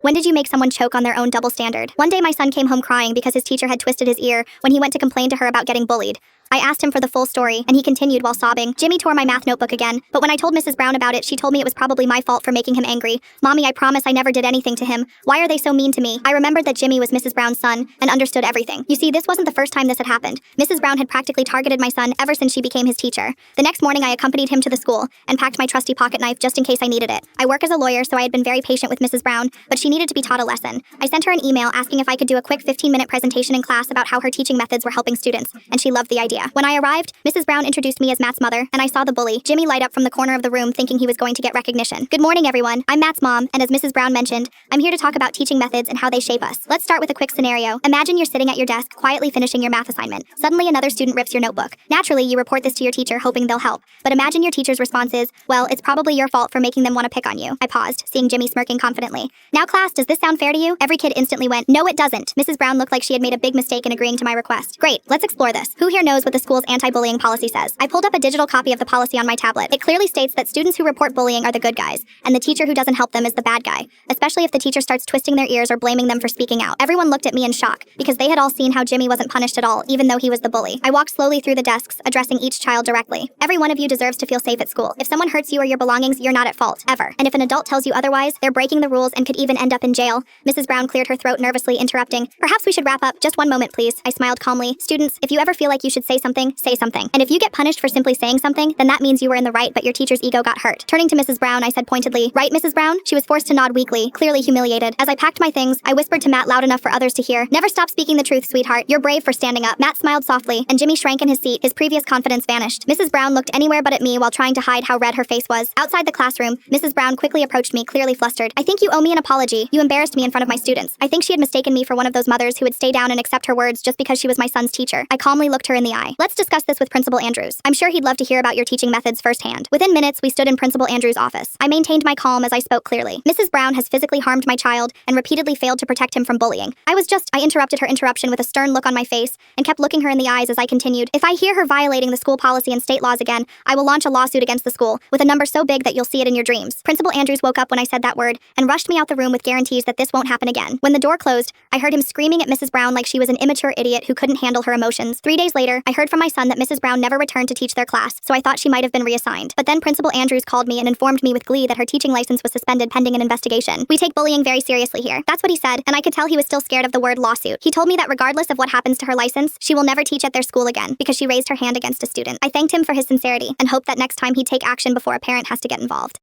When did you make someone choke on their own double standard? One day my son came home crying because his teacher had twisted his ear when he went to complain to her about getting bullied. I asked him for the full story, and he continued while sobbing. Jimmy tore my math notebook again, but when I told Mrs. Brown about it, she told me it was probably my fault for making him angry. Mommy, I promise I never did anything to him. Why are they so mean to me? I remembered that Jimmy was Mrs. Brown's son and understood everything. You see, this wasn't the first time this had happened. Mrs. Brown had practically targeted my son ever since she became his teacher. The next morning, I accompanied him to the school and packed my trusty pocket knife just in case I needed it. I work as a lawyer, so I had been very patient with Mrs. Brown, but she needed to be taught a lesson. I sent her an email asking if I could do a quick 15-minute presentation in class about how her teaching methods were helping students, and she loved the idea. When I arrived, Mrs. Brown introduced me as Matt's mother, and I saw the bully, Jimmy, light up from the corner of the room thinking he was going to get recognition. Good morning, everyone. I'm Matt's mom, and as Mrs. Brown mentioned, I'm here to talk about teaching methods and how they shape us. Let's start with a quick scenario. Imagine you're sitting at your desk, quietly finishing your math assignment. Suddenly, another student rips your notebook. Naturally, you report this to your teacher, hoping they'll help. But imagine your teacher's response is, well, it's probably your fault for making them want to pick on you. I paused, seeing Jimmy smirking confidently. Now, class, does this sound fair to you? Every kid instantly went, no, it doesn't. Mrs. Brown looked like she had made a big mistake in agreeing to my request. Great, let's explore this. Who here knows what the school's anti-bullying policy says? I pulled up a digital copy of the policy on my tablet. It clearly states that students who report bullying are the good guys, and the teacher who doesn't help them is the bad guy, especially if the teacher starts twisting their ears or blaming them for speaking out. Everyone looked at me in shock, because they had all seen how Jimmy wasn't punished at all, even though he was the bully. I walked slowly through the desks, addressing each child directly. Every one of you deserves to feel safe at school. If someone hurts you or your belongings, you're not at fault, ever. And if an adult tells you otherwise, they're breaking the rules and could even end up in jail. Mrs. Brown cleared her throat nervously, interrupting. Perhaps we should wrap up. Just one moment, please. I smiled calmly. Students, if you ever feel like you should say something, say something. And if you get punished for simply saying something, then that means you were in the right, but your teacher's ego got hurt. Turning to Mrs. Brown, I said pointedly, right, Mrs. Brown? She was forced to nod weakly, clearly humiliated. As I packed my things, I whispered to Matt loud enough for others to hear, never stop speaking the truth, sweetheart. You're brave for standing up. Matt smiled softly, and Jimmy shrank in his seat. His previous confidence vanished. Mrs. Brown looked anywhere but at me while trying to hide how red her face was. Outside the classroom, Mrs. Brown quickly approached me, clearly flustered. I think you owe me an apology. You embarrassed me in front of my students. I think she had mistaken me for one of those mothers who would stay down and accept her words just because she was my son's teacher. I calmly looked her in the eye. Let's discuss this with Principal Andrews. I'm sure he'd love to hear about your teaching methods firsthand. Within minutes, we stood in Principal Andrews' office. I maintained my calm as I spoke clearly. Mrs. Brown has physically harmed my child and repeatedly failed to protect him from bullying. I interrupted her interruption with a stern look on my face and kept looking her in the eyes as I continued. If I hear her violating the school policy and state laws again, I will launch a lawsuit against the school with a number so big that you'll see it in your dreams. Principal Andrews woke up when I said that word and rushed me out the room with guarantees that this won't happen again. When the door closed, I heard him screaming at Mrs. Brown like she was an immature idiot who couldn't handle her emotions. 3 days later, I heard from my son that Mrs. Brown never returned to teach their class, so I thought she might have been reassigned. But then Principal Andrews called me and informed me with glee that her teaching license was suspended pending an investigation. We take bullying very seriously here. That's what he said, and I could tell he was still scared of the word lawsuit. He told me that regardless of what happens to her license, she will never teach at their school again because she raised her hand against a student. I thanked him for his sincerity and hoped that next time he'd take action before a parent has to get involved.